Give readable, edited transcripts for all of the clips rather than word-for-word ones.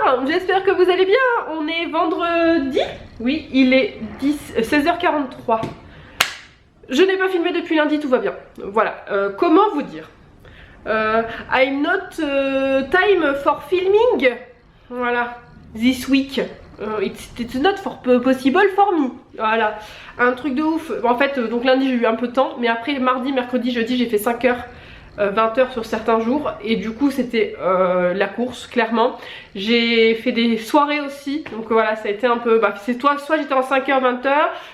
bonsoir, j'espère que vous allez bien. On est vendredi. Oui, il est 16h43. Je n'ai pas filmé depuis lundi, tout va bien. Voilà, comment vous dire, I'm not time for filming. Voilà, this week. It's not for possible for me. Voilà, un truc de ouf. En fait, donc lundi j'ai eu un peu de temps, mais après mardi, mercredi, jeudi j'ai fait 5 heures. 20 heures sur certains jours et du coup c'était la course clairement. J'ai fait des soirées aussi, donc voilà, ça a été un peu, c'est soit j'étais en 5h 20h,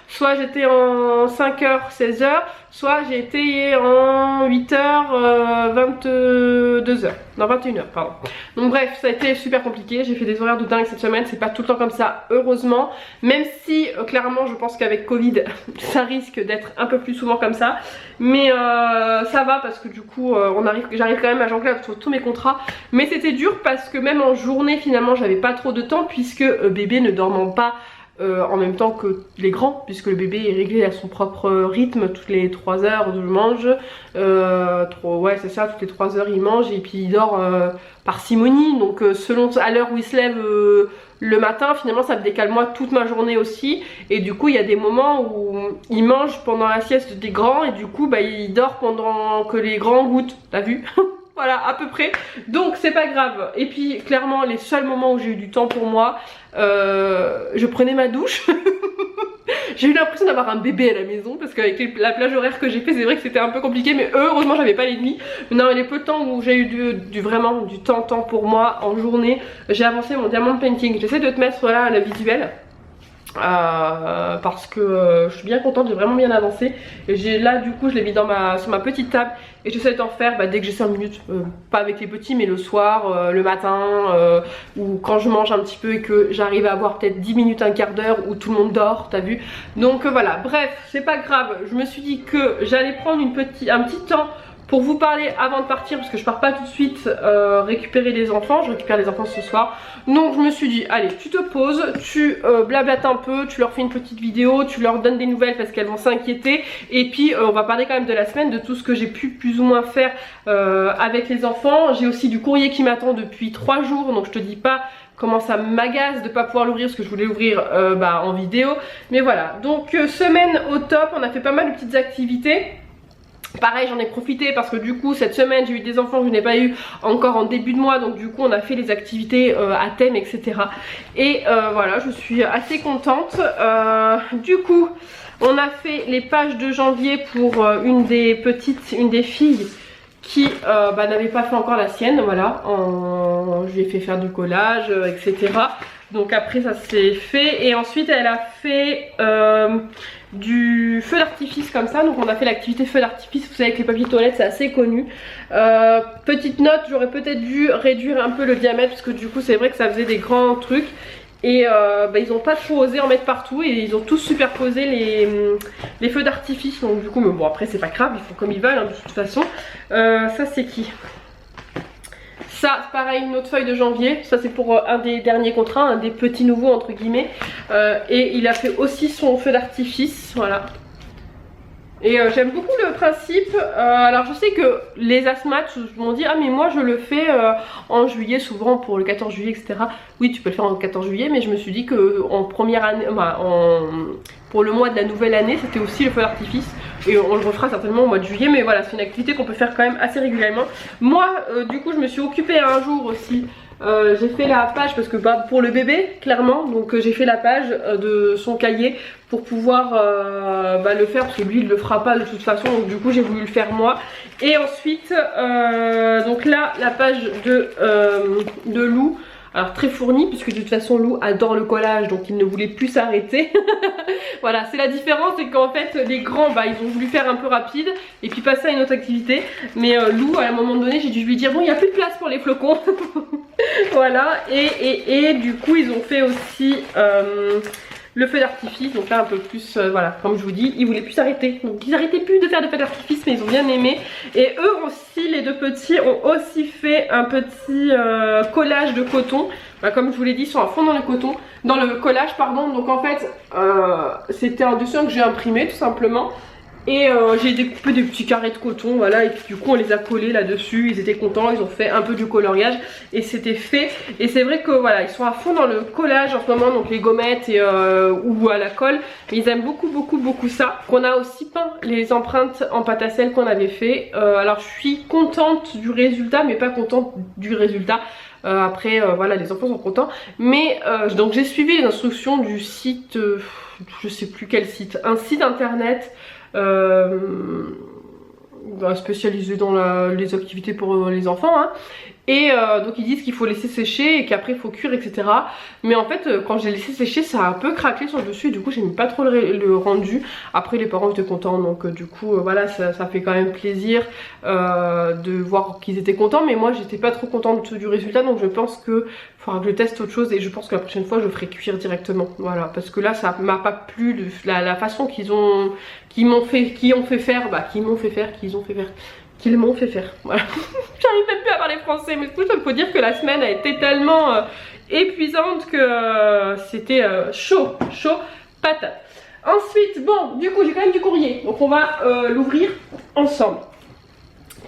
soit j'étais en 5h 16h, soit j'ai été en 8h 22h, non 21h pardon. Donc bref, ça a été super compliqué, j'ai fait des horaires de dingue cette semaine, c'est pas tout le temps comme ça heureusement, même si clairement je pense qu'avec Covid ça risque d'être un peu plus souvent comme ça, mais ça va parce que du coup j'arrive quand même à jongler sur tous mes contrats, mais c'était dur parce que même en journée finalement j'avais pas trop de temps puisque bébé ne dormant pas en même temps que les grands, puisque le bébé est réglé à son propre rythme, toutes les 3 heures je mange, ouais c'est ça, toutes les 3 heures il mange et puis il dort parcimonie, donc selon à l'heure où il se lève le matin, finalement ça me décale moi toute ma journée aussi, et du coup il y a des moments où il mange pendant la sieste des grands et du coup il dort pendant que les grands goûtent, t'as vu? Voilà, à peu près. Donc c'est pas grave. Et puis clairement les seuls moments où j'ai eu du temps pour moi, je prenais ma douche. J'ai eu l'impression d'avoir un bébé à la maison parce qu'avec la plage horaire que j'ai fait, c'est vrai que c'était un peu compliqué, mais heureusement j'avais pas les nuits. Non, les peu de temps où j'ai eu vraiment du temps pour moi en journée, j'ai avancé mon diamond painting. J'essaie de te mettre là la visuelle. Parce que je suis bien contente, j'ai vraiment bien avancé. Et là du coup je l'ai mis sur ma petite table et j'essaie d'en faire dès que j'ai 5 minutes, pas avec les petits mais le soir, le matin, ou quand je mange un petit peu et que j'arrive à avoir peut-être 10 minutes, un quart d'heure où tout le monde dort, t'as vu. Donc voilà, bref, c'est pas grave, je me suis dit que j'allais prendre un petit temps pour vous parler avant de partir, parce que je pars pas tout de suite récupérer les enfants, je récupère les enfants ce soir. Donc je me suis dit, allez, tu te poses, tu blablates un peu, tu leur fais une petite vidéo, tu leur donnes des nouvelles parce qu'elles vont s'inquiéter. Et puis on va parler quand même de la semaine, de tout ce que j'ai pu plus ou moins faire avec les enfants. J'ai aussi du courrier qui m'attend depuis 3 jours, donc je te dis pas comment ça m'agace de pas pouvoir l'ouvrir parce que je voulais l'ouvrir en vidéo. Mais voilà, donc semaine au top, on a fait pas mal de petites activités. Pareil, j'en ai profité parce que du coup cette semaine j'ai eu des enfants que je n'ai pas eu encore en début de mois, donc du coup on a fait les activités à thème, etc. Et voilà, je suis assez contente. Du coup on a fait les pages de janvier pour une des filles qui n'avait pas fait encore la sienne. Voilà, je lui ai fait faire du collage, etc. Donc après ça s'est fait, et ensuite elle a fait du feu d'artifice comme ça. Donc on a fait l'activité feu d'artifice, vous savez que les papiers toilettes c'est assez connu. Petite note, j'aurais peut-être dû réduire un peu le diamètre parce que du coup c'est vrai que ça faisait des grands trucs. Et ils ont pas trop osé en mettre partout et ils ont tous superposé les feux d'artifice. Donc du coup, mais bon après c'est pas grave, ils font comme ils veulent hein, de toute façon. Ça c'est qui? Ça, pareil, une autre feuille de janvier. Ça c'est pour un des derniers contrats, un des petits nouveaux entre guillemets. Et il a fait aussi son feu d'artifice, voilà. Et j'aime beaucoup le principe. Alors je sais que les asthmates m'ont dit ah mais moi je le fais en juillet souvent pour le 14 juillet, etc. Oui, tu peux le faire en 14 juillet, mais je me suis dit que en première année, pour le mois de la nouvelle année, c'était aussi le feu d'artifice. Et on le refera certainement au mois de juillet, mais voilà, c'est une activité qu'on peut faire quand même assez régulièrement. Moi du coup je me suis occupée un jour aussi. J'ai fait la page parce que pour le bébé clairement, donc j'ai fait la page de son cahier pour pouvoir le faire parce que lui il le fera pas de toute façon, donc du coup j'ai voulu le faire moi. Et ensuite donc là la page de Lou, alors très fournie puisque de toute façon Lou adore le collage, donc il ne voulait plus s'arrêter. Voilà, c'est la différence, c'est qu'en fait les grands ils ont voulu faire un peu rapide et puis passer à une autre activité, mais Lou à un moment donné j'ai dû lui dire bon il n'y a plus de place pour les flocons. Voilà, et du coup ils ont fait aussi le feu d'artifice, donc là un peu plus voilà, comme je vous dis, ils voulaient plus s'arrêter, donc ils n'arrêtaient plus de faire des feux d'artifice, mais ils ont bien aimé. Et eux aussi, les deux petits ont aussi fait un petit collage de coton. Comme je vous l'ai dit, ils sont à fond dans le coton, dans le collage pardon. Donc en fait c'était un dessin que j'ai imprimé tout simplement. Et j'ai découpé des petits carrés de coton, voilà, et puis du coup on les a collés là-dessus, ils étaient contents, ils ont fait un peu du coloriage et c'était fait. Et c'est vrai que voilà, ils sont à fond dans le collage en ce moment, donc les gommettes et, ou à la colle, mais ils aiment beaucoup ça. On a aussi peint les empreintes en pâte à sel qu'on avait fait, alors je suis contente du résultat mais pas contente du résultat. Après voilà, les enfants sont contents, mais donc j'ai suivi les instructions du site, je sais plus quel site, un site internet spécialisé dans les activités pour les enfants, hein. Et donc ils disent qu'il faut laisser sécher et qu'après il faut cuire, etc. Mais en fait quand j'ai laissé sécher, ça a un peu craqué sur le dessus et du coup j'ai mis pas trop le rendu. Après les parents étaient contents, donc du coup voilà, ça fait quand même plaisir de voir qu'ils étaient contents. Mais moi j'étais pas trop contente du résultat, donc je pense que faudra que je teste autre chose et je pense que la prochaine fois je ferai cuire directement. Voilà, parce que là ça m'a pas plu de la façon qu'ils ont fait faire. Voilà. J'arrive même plus à parler français, mais du coup il faut dire que la semaine a été tellement épuisante que c'était chaud patate. Ensuite, bon, du coup j'ai quand même du courrier, donc on va l'ouvrir ensemble.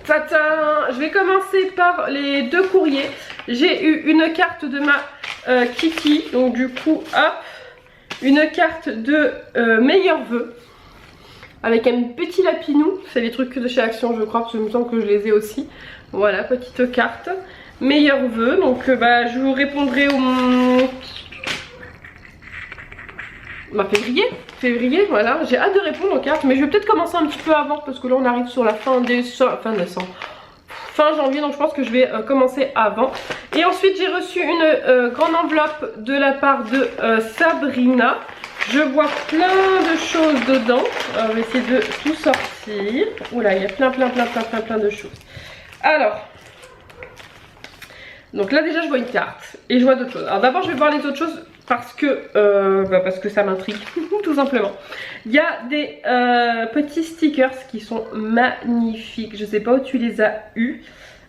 Tata, je vais commencer par les deux courriers. J'ai eu une carte de ma Kiki, donc du coup hop, une carte de meilleurs vœux avec un petit lapinou, c'est les trucs de chez Action je crois, parce que je me sens que je les ai aussi. Voilà, petite carte, meilleurs vœux, donc je vous répondrai au février, voilà, j'ai hâte de répondre aux cartes, mais je vais peut-être commencer un petit peu avant, parce que là on arrive sur la fin janvier, donc je pense que je vais commencer avant. Et ensuite j'ai reçu une grande enveloppe de la part de Sabrina. Je vois plein de choses dedans. On va essayer de tout sortir. Oula, il y a plein de choses. Alors, donc là déjà je vois une carte et je vois d'autres choses. Alors d'abord je vais voir les autres choses parce que ça m'intrigue tout simplement. Il y a des petits stickers qui sont magnifiques. Je sais pas où tu les as eus,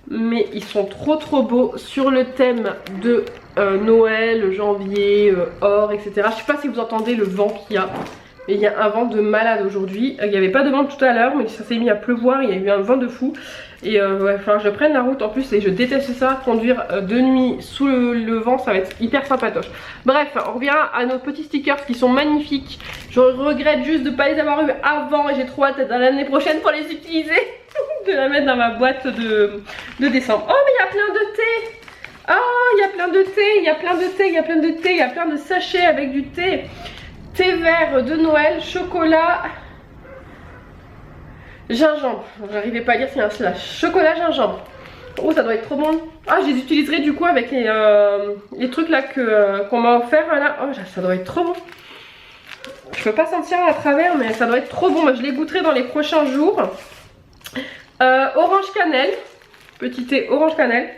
mais ils sont trop beaux sur le thème de Noël, janvier, or, etc. Je sais pas si vous entendez le vent qu'il y a. Et il y a un vent de malade aujourd'hui. Il n'y avait pas de vent tout à l'heure, mais ça s'est mis à pleuvoir. Il y a eu un vent de fou. Et il va falloir que je prenne la route en plus. Et je déteste ça, conduire de nuit sous le vent. Ça va être hyper sympatoche. Bref, on revient à nos petits stickers qui sont magnifiques. Je regrette juste de ne pas les avoir eu avant. Et j'ai trop hâte l'année prochaine pour les utiliser. De la mettre dans ma boîte de décembre. Oh, mais il y a plein de thé. Oh, il y a plein de thé. Il y a plein de sachets avec du thé. Thé vert de Noël, chocolat, gingembre. J'arrivais pas à dire s'il y a un slash. Chocolat, gingembre. Oh, ça doit être trop bon. Ah, je les utiliserai du coup avec les trucs là qu'on m'a offert là. Oh, ça doit être trop bon. Je peux pas sentir à travers, mais ça doit être trop bon. Moi, je les goûterai dans les prochains jours. Orange cannelle. Petit thé orange cannelle.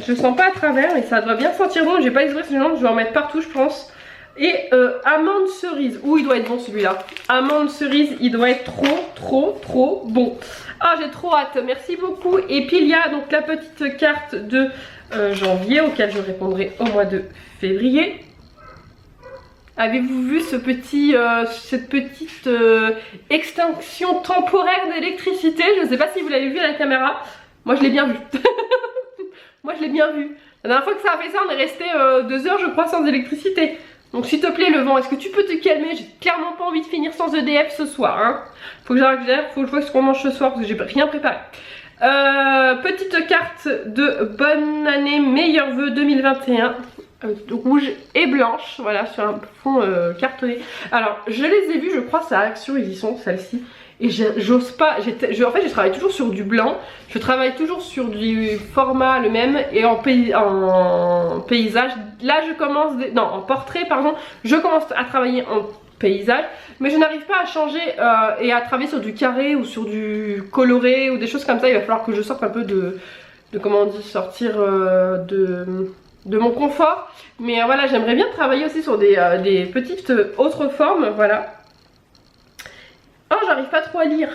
Je sens pas à travers, mais ça doit bien sentir bon. J'ai pas les ouvrir, sinon je vais en mettre partout, je pense. Et amande cerise, il doit être bon celui-là. Amande cerise, il doit être trop bon. Ah, j'ai trop hâte, merci beaucoup. Et puis il y a donc la petite carte de janvier auquel je répondrai au mois de février. Avez-vous vu cette petite extinction temporaire d'électricité? Je ne sais pas si vous l'avez vu à la caméra. Moi je l'ai bien vu. Moi je l'ai bien vu. La dernière fois que ça a fait ça, on est resté 2 heures je crois sans électricité. Donc s'il te plaît le vent, est-ce que tu peux te calmer? J'ai clairement pas envie de finir sans EDF ce soir, hein. Faut que j'arrive, faut que je vois ce qu'on mange ce soir parce que j'ai rien préparé. Petite carte de bonne année, meilleurs vœux 2021. Rouge et blanche, voilà, sur un fond cartonné. Alors je les ai vus, je crois, ça Action, ils y sont, celles-ci. Et j'ose pas, en fait je travaille toujours sur du blanc, je travaille toujours sur du format le même et en paysage. Là je commence, non en portrait pardon, je commence à travailler en paysage, mais je n'arrive pas à changer et à travailler sur du carré ou sur du coloré ou des choses comme ça. Il va falloir que je sorte un peu de comment on dit, sortir de mon confort. Mais voilà, j'aimerais bien travailler aussi sur des petites autres formes, voilà. Oh, j'arrive pas trop à lire.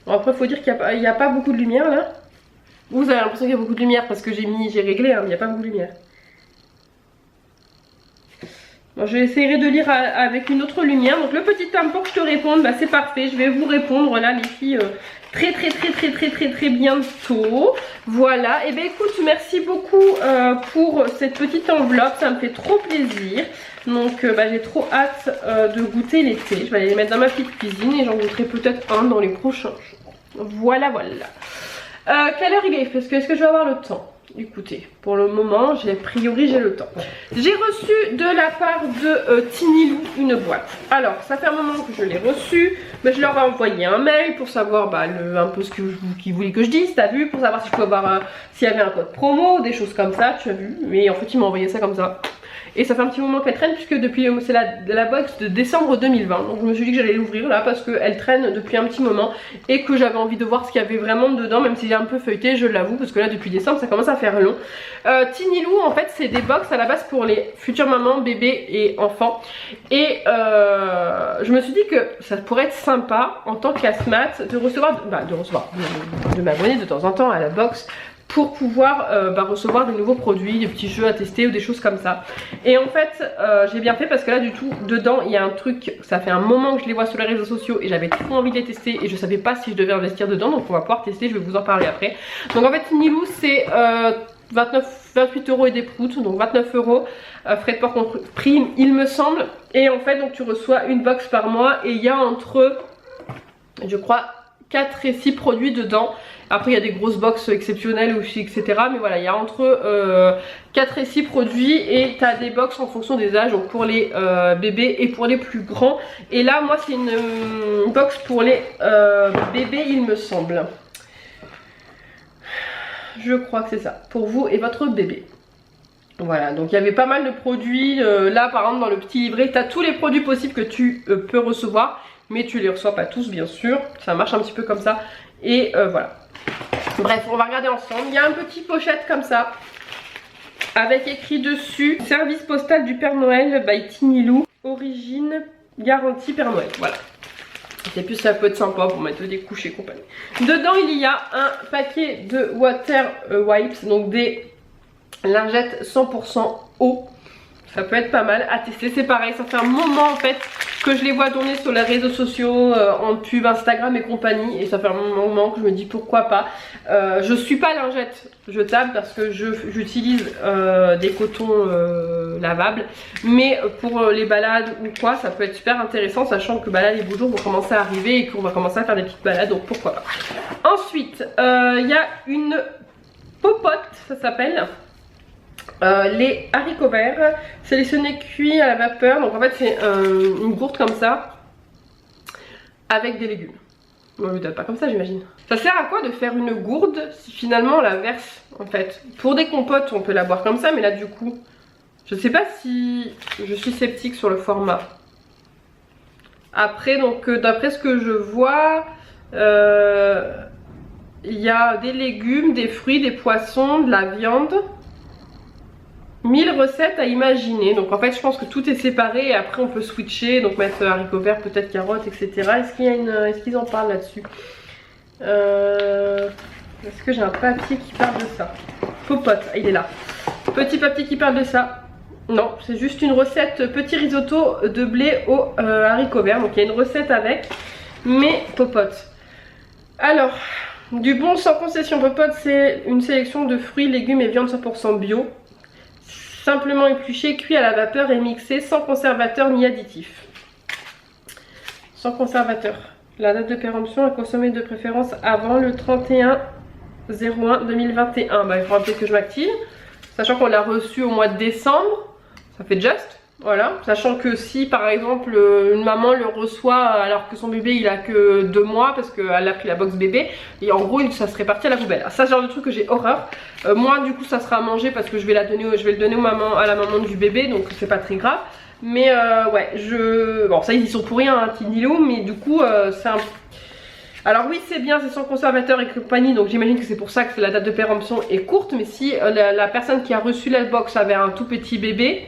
Bon, après, faut dire qu'il n'y a pas beaucoup de lumière là. Vous avez l'impression qu'il y a beaucoup de lumière parce que j'ai réglé, hein, mais il n'y a pas beaucoup de lumière. Bon, je essaierai de lire avec une autre lumière. Donc le petit thème pour que je te réponde, bah, c'est parfait. Je vais vous répondre là les filles très bientôt. Voilà, et bien écoute, merci beaucoup pour cette petite enveloppe, ça me fait trop plaisir. Donc bah, j'ai trop hâte de goûter les thés. Je vais aller les mettre dans ma petite cuisine et j'en goûterai peut-être un dans les prochains jours. Voilà. Quelle heure il est? Parce que est-ce que je vais avoir le temps? Écoutez, pour le moment, a priori j'ai le temps. J'ai reçu de la part de Tinilou une boîte. Alors, ça fait un moment que je l'ai reçue, mais je leur ai envoyé un mail pour savoir bah, un peu ce qu'ils voulaient que je dise, t'as vu, pour savoir si je pouvais avoir s'il y avait un code promo, des choses comme ça, tu as vu. Mais en fait, ils m'ont envoyé ça comme ça. Et ça fait un petit moment qu'elle traîne puisque depuis c'est la box de décembre 2020. Donc je me suis dit que j'allais l'ouvrir là parce qu'elle traîne depuis un petit moment et que j'avais envie de voir ce qu'il y avait vraiment dedans, même si j'ai un peu feuilleté, je l'avoue, parce que là depuis décembre ça commence à faire long. Tinilou en fait c'est des box à la base pour les futures mamans, bébés et enfants. Et je me suis dit que ça pourrait être sympa en tant qu'asthmate de recevoir, de m'abonner de temps en temps à la box pour pouvoir recevoir des nouveaux produits, des petits jeux à tester ou des choses comme ça. Et en fait j'ai bien fait parce que là du tout dedans il y a un truc, ça fait un moment que je les vois sur les réseaux sociaux et j'avais trop envie de les tester et je savais pas si je devais investir dedans, donc on va pouvoir tester, je vais vous en parler après. Donc en fait Tinilou c'est 28 € et des proutes, donc 29 €, frais de port compris il me semble. Et en fait donc tu reçois une box par mois et il y a entre, je crois, 4 et 6 produits dedans. Après il y a des grosses box exceptionnelles aussi, etc. Mais voilà, il y a entre 4 et 6 produits et tu as des box en fonction des âges, donc pour les bébés et pour les plus grands. Et là moi c'est une box pour les bébés il me semble. Je crois que c'est ça, pour vous et votre bébé. Voilà, donc il y avait pas mal de produits. Là par exemple dans le petit livret tu as tous les produits possibles que tu peux recevoir, mais tu les reçois pas tous bien sûr, ça marche un petit peu comme ça. Et voilà, bref on va regarder ensemble. Il y a un petit pochette comme ça avec écrit dessus service postal du Père Noël by Tinilou, origine garantie Père Noël. Voilà, c'est plus, ça peut être sympa pour mettre des couches et compagnie. Dedans il y a un paquet de water wipes, donc des lingettes 100% eau. Ça peut être pas mal à tester, c'est pareil, ça fait un moment en fait que je les vois tourner sur les réseaux sociaux, en pub, Instagram et compagnie. Et ça fait un moment que je me dis pourquoi pas. Je suis pas lingette jetable parce que j'utilise des cotons lavables. Mais pour les balades ou quoi, ça peut être super intéressant, sachant que bah, là les beaux jours vont commencer à arriver et qu'on va commencer à faire des petites balades, donc pourquoi pas. Ensuite, il y a une popote, ça s'appelle. Les haricots verts sélectionnés cuits à la vapeur. Donc en fait c'est une gourde comme ça avec des légumes. On ne le donne pas comme ça j'imagine. Ça sert à quoi de faire une gourde si finalement on la verse en fait? Pour des compotes on peut la boire comme ça, mais là du coup je sais pas si je suis sceptique sur le format. Après donc d'après ce que je vois il y a des légumes, des fruits, des poissons, de la viande. 1000 recettes à imaginer, donc en fait je pense que tout est séparé et après on peut switcher, donc mettre haricots verts, peut-être carottes, etc. Est-ce qu'ils en parlent là-dessus? Est-ce que j'ai un papier qui parle de ça? Popote, il est là. Petit papier qui parle de ça. Non, c'est juste une recette, petit risotto de blé aux haricots verts, donc il y a une recette avec, mais popote. Alors, du bon sans concession popote, c'est une sélection de fruits, légumes et viandes 100% bio. Simplement épluché, cuit à la vapeur et mixé sans conservateur ni additif. Sans conservateur. La date de péremption est consommée de préférence avant le 31/01/2021. Bah, il faudra peut-être que je m'active. Sachant qu'on l'a reçu au mois de décembre. Ça fait just. Voilà. Sachant que si par exemple une maman le reçoit alors que son bébé il a que 2 mois parce qu'elle a pris la box bébé, et en gros ça serait parti à la poubelle. Ça, c'est le genre de truc que j'ai horreur. Moi du coup ça sera à manger parce que je vais le donner à la maman du bébé, donc c'est pas très grave. Mais ouais, bon ça ils y sont pour rien hein, Tinilou, mais du coup c'est un... Alors oui c'est bien, c'est sans conservateur et compagnie, donc j'imagine que c'est pour ça que la date de péremption est courte. Mais si la personne qui a reçu la box avait un tout petit bébé,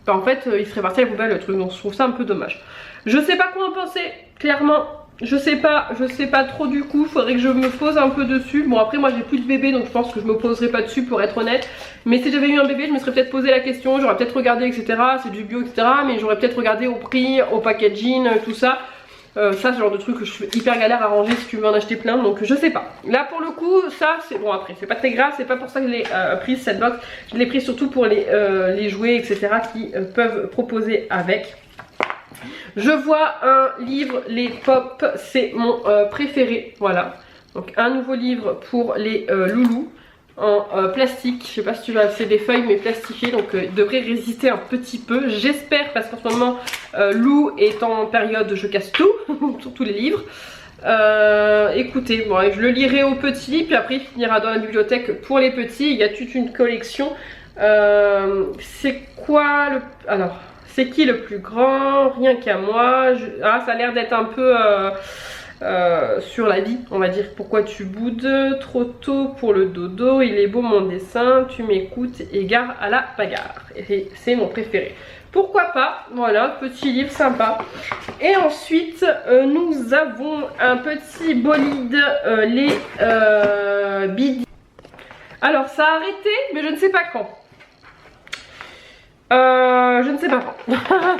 bah en fait il serait parti à la poubelle le truc, donc je trouve ça un peu dommage. Je sais pas quoi en penser, clairement je sais pas trop du coup, faudrait que je me pose un peu dessus. Bon après moi j'ai plus de bébé donc je pense que je me poserai pas dessus pour être honnête. Mais si j'avais eu un bébé je me serais peut-être posé la question, j'aurais peut-être regardé etc. C'est du bio etc. Mais j'aurais peut-être regardé au prix, au packaging, tout ça. Ça c'est le genre de truc que je suis hyper galère à ranger si tu veux en acheter plein, donc je sais pas. Là pour le coup ça c'est bon, après c'est pas très grave, c'est pas pour ça que je l'ai prise cette box. Je l'ai prise surtout pour les jouets etc. qui peuvent proposer avec. Je vois un livre, les Pop, c'est mon préféré, voilà. Donc un nouveau livre pour les loulous en plastique. Je sais pas si tu vois, c'est des feuilles mais plastifiées, donc il devrait résister un petit peu. J'espère parce qu'en ce moment Lou est en période je casse tout, sur tous les livres. Écoutez, bon, je le lirai aux petits, puis après il finira dans la bibliothèque pour les petits. Il y a toute une collection. C'est quoi le... Alors... C'est qui le plus grand? Rien qu'à moi. Ah, ça a l'air d'être un peu sur la vie, on va dire. Pourquoi tu boudes? Trop tôt pour le dodo. Il est beau mon dessin. Tu m'écoutes. Égare à la bagarre. Et c'est mon préféré. Pourquoi pas? Voilà, petit livre sympa. Et ensuite, nous avons un petit bolide, les Bidi. Alors, ça a arrêté, mais je ne sais pas quand. Je ne sais pas quand.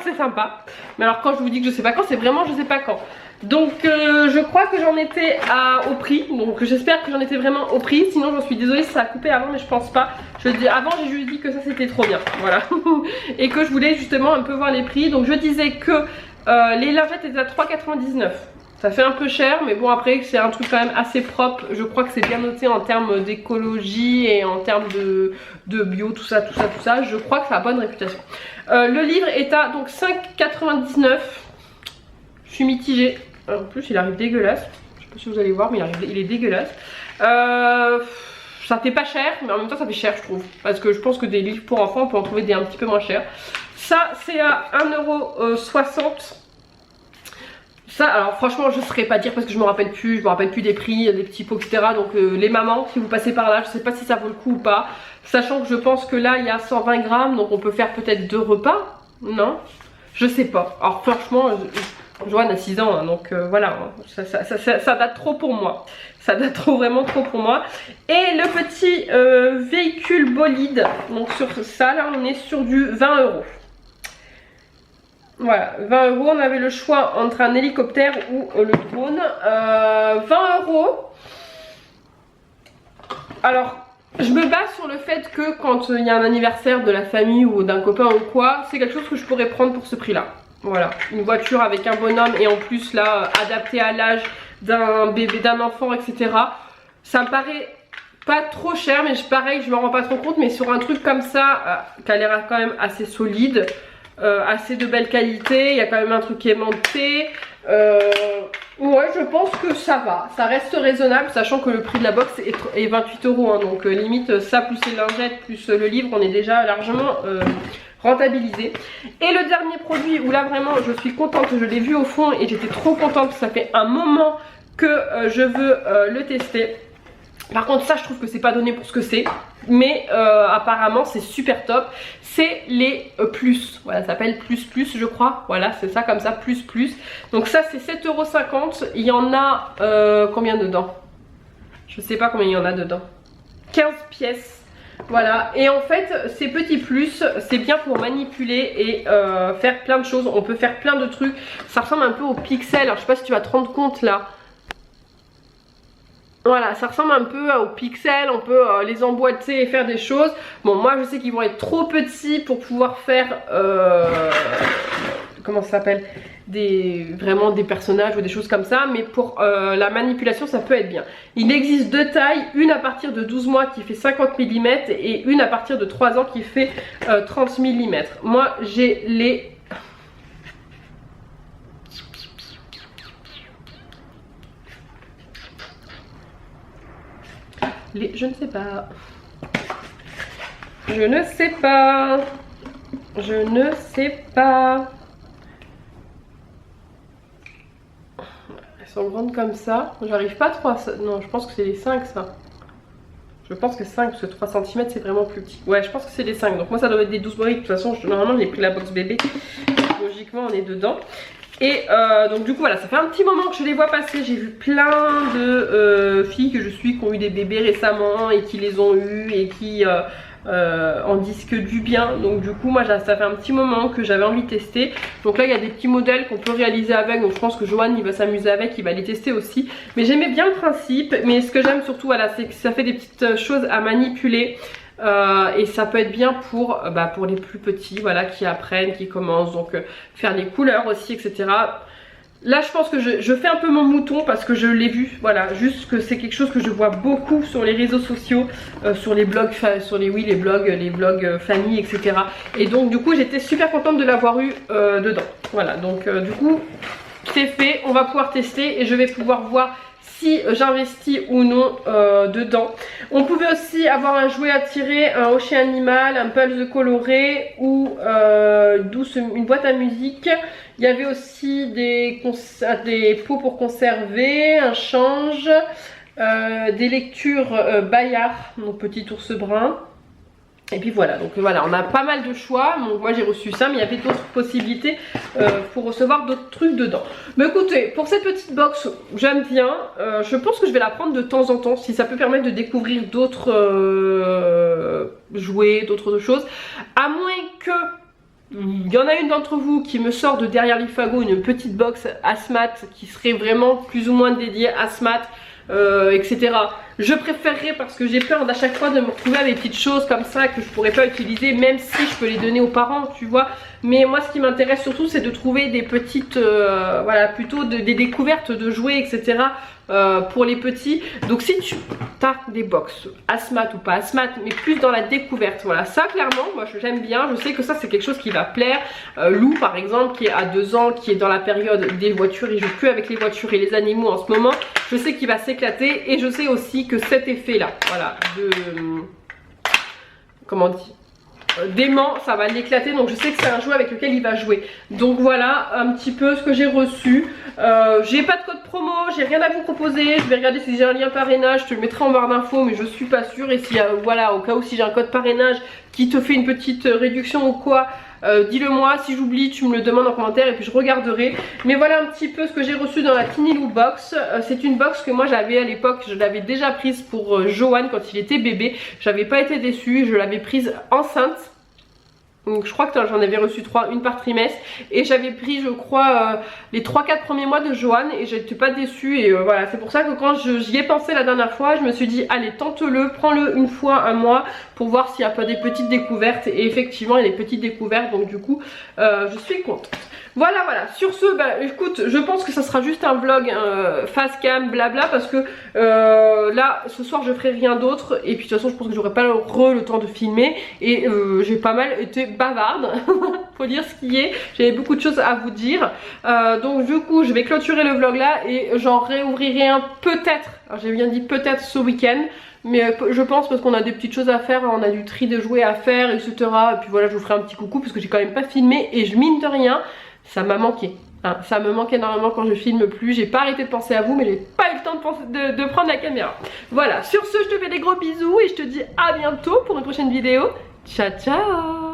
C'est sympa. Mais alors quand je vous dis que je sais pas quand, c'est vraiment je sais pas quand. Donc je crois que j'en étais au prix. Donc j'espère que j'en étais vraiment au prix. Sinon j'en suis désolée si ça a coupé avant, mais je pense pas. Avant j'ai juste dit que ça c'était trop bien. Voilà. Et que je voulais justement un peu voir les prix. Donc je disais que les lingettes étaient à 3,99 €. Ça fait un peu cher, mais bon après c'est un truc quand même assez propre. Je crois que c'est bien noté en termes d'écologie et en termes de bio, tout ça. Je crois que ça a bonne réputation. Le livre est à donc 5,99 €. Je suis mitigée. En plus il arrive dégueulasse. Je sais pas si vous allez voir, mais il est dégueulasse. Ça fait pas cher, mais en même temps ça fait cher je trouve. Parce que je pense que des livres pour enfants on peut en trouver des un petit peu moins chers. Ça c'est à 1,60 €. Ça, alors franchement, je ne saurais pas dire parce que je me rappelle plus des prix, des petits pots, etc. Donc les mamans, si vous passez par là, je ne sais pas si ça vaut le coup ou pas. Sachant que je pense que là, il y a 120 grammes, donc on peut faire peut-être 2 repas. Non, je sais pas. Alors franchement, Joanne a 6 ans, hein, donc voilà, ça date trop pour moi. Ça date vraiment trop pour moi. Et le petit véhicule bolide, donc sur ça, là, on est sur du 20 €. Voilà, 20 €, on avait le choix entre un hélicoptère ou le drone. 20 €. Alors, je me base sur le fait que quand il y a un anniversaire de la famille ou d'un copain ou quoi, c'est quelque chose que je pourrais prendre pour ce prix-là. Voilà, une voiture avec un bonhomme et en plus là, adaptée à l'âge d'un bébé, d'un enfant, etc. Ça me paraît pas trop cher, mais pareil, je me rends pas trop compte, mais sur un truc comme ça, qui a l'air quand même assez solide. Assez de belle qualité, il y a quand même un truc aimanté. Ouais, je pense que ça va, ça reste raisonnable, sachant que le prix de la box est 28 €, hein, donc limite ça plus les lingettes plus le livre, on est déjà largement rentabilisé. Et le dernier produit où là vraiment je suis contente, je l'ai vu au fond et j'étais trop contente, ça fait un moment que je veux le tester. Par contre ça je trouve que c'est pas donné pour ce que c'est, mais apparemment c'est super top. C'est les plus, voilà, ça s'appelle plus je crois, voilà c'est ça comme ça, plus. Donc ça c'est 7,50 €, il y en a combien dedans? Je sais pas combien il y en a dedans, 15 pièces. Voilà, et en fait ces petits plus c'est bien pour manipuler et faire plein de choses. On peut faire plein de trucs, ça ressemble un peu au pixel. Alors je sais pas si tu vas te rendre compte là. Voilà, ça ressemble un peu au pixel, on peut les emboîter et faire des choses. Bon, moi je sais qu'ils vont être trop petits pour pouvoir faire, comment ça s'appelle, vraiment des personnages ou des choses comme ça. Mais pour la manipulation ça peut être bien. Il existe deux tailles, une à partir de 12 mois qui fait 50 mm et une à partir de 3 ans qui fait 30 mm. Moi j'ai les... Je ne sais pas. Je ne sais pas. Je ne sais pas. Elles sont grandes comme ça. J'arrive pas à 3. Non, je pense que c'est les 5 ça. Je pense que 5 parce que 3 cm c'est vraiment plus petit. Ouais, je pense que c'est les 5. Donc moi ça doit être des 12 mois. De toute façon, normalement j'ai pris la box bébé. Logiquement on est dedans. Et donc du coup voilà, ça fait un petit moment que je les vois passer. J'ai vu plein de filles que je suis qui ont eu des bébés récemment et qui les ont eu et qui en disent que du bien. Donc du coup moi ça fait un petit moment que j'avais envie de tester. Donc là il y a des petits modèles qu'on peut réaliser avec, donc je pense que Johan il va s'amuser avec, il va les tester aussi. Mais j'aimais bien le principe, mais ce que j'aime surtout voilà, c'est que ça fait des petites choses à manipuler. Et ça peut être bien pour les plus petits, voilà, qui apprennent, qui commencent, donc faire les couleurs aussi, etc. Là je pense que je fais un peu mon mouton parce que je l'ai vu, voilà, juste que c'est quelque chose que je vois beaucoup sur les réseaux sociaux, sur les blogs, les blogs famille, etc. Et donc du coup j'étais super contente de l'avoir eu dedans, voilà, donc du coup c'est fait, on va pouvoir tester et je vais pouvoir voir si j'investis ou non dedans. On pouvait aussi avoir un jouet à tirer, un hocher animal, un pulse coloré ou une boîte à musique. Il y avait aussi des pots pour conserver, un change, des lectures Bayard, mon petit ours brun. Et puis voilà, donc voilà, on a pas mal de choix. Donc moi j'ai reçu ça, mais il y avait d'autres possibilités pour recevoir d'autres trucs dedans. Mais écoutez, pour cette petite box, j'aime bien. Je pense que je vais la prendre de temps en temps, si ça peut permettre de découvrir d'autres jouets, d'autres choses. À moins que il y en a une d'entre vous qui me sort de derrière l'Ifago une petite box Asmat qui serait vraiment plus ou moins dédiée à Asmat, etc. Je préférerais, parce que j'ai peur d'à chaque fois de me retrouver avec des petites choses comme ça que je pourrais pas utiliser, même si je peux les donner aux parents, tu vois. Mais moi ce qui m'intéresse surtout c'est de trouver des petites, voilà, plutôt des découvertes de jouets, etc. Pour les petits. Donc si tu as des box Asmat ou pas Asmat, mais plus dans la découverte, voilà, ça clairement moi j'aime bien. Je sais que ça c'est quelque chose qui va plaire. Lou par exemple qui est à 2 ans, qui est dans la période des voitures, il joue plus avec les voitures et les animaux en ce moment, je sais qu'il va s'éclater. Et je sais aussi que cet effet là, voilà, de comment on dit, d'aimant, ça va l'éclater. Donc je sais que c'est un jouet avec lequel il va jouer. Donc voilà un petit peu ce que j'ai reçu. J'ai pas de code promo, j'ai rien à vous proposer. Je vais regarder si j'ai un lien parrainage, je te le mettrai en barre d'infos, mais je suis pas sûre. Et si voilà, au cas où si j'ai un code parrainage qui te fait une petite réduction ou quoi, dis-le moi. Si j'oublie, tu me le demandes en commentaire et puis je regarderai. Mais voilà un petit peu ce que j'ai reçu dans la Tiny Lou Box. C'est une box que moi j'avais à l'époque, je l'avais déjà prise pour Johan quand il était bébé. J'avais pas été déçue, je l'avais prise enceinte. Donc je crois que j'en avais reçu 3, une par trimestre. Et j'avais pris je crois les 3-4 premiers mois de Johan et j'étais pas déçue. Et voilà, c'est pour ça que quand j'y ai pensé la dernière fois, je me suis dit allez tente-le, prends-le une fois, un mois, pour voir s'il n'y a pas des petites découvertes. Et effectivement il y a des petites découvertes, donc du coup je suis contente. Voilà, voilà, sur ce, bah écoute, je pense que ça sera juste un vlog face cam, blabla, parce que là, ce soir je ferai rien d'autre. Et puis de toute façon je pense que j'aurai pas le temps de filmer. Et j'ai pas mal été bavarde, faut dire ce qui est. J'avais beaucoup de choses à vous dire. Donc du coup je vais clôturer le vlog là et j'en réouvrirai un peut-être, alors j'ai bien dit peut-être ce week-end. Mais je pense parce qu'on a des petites choses à faire, on a du tri de jouets à faire, etc. Et puis voilà, je vous ferai un petit coucou parce que j'ai quand même pas filmé. Et je mine de rien, ça m'a manqué. Hein, ça me manque énormément quand je filme plus. J'ai pas arrêté de penser à vous, mais j'ai pas eu le temps de prendre la caméra. Voilà, sur ce, je te fais des gros bisous et je te dis à bientôt pour une prochaine vidéo. Ciao, ciao!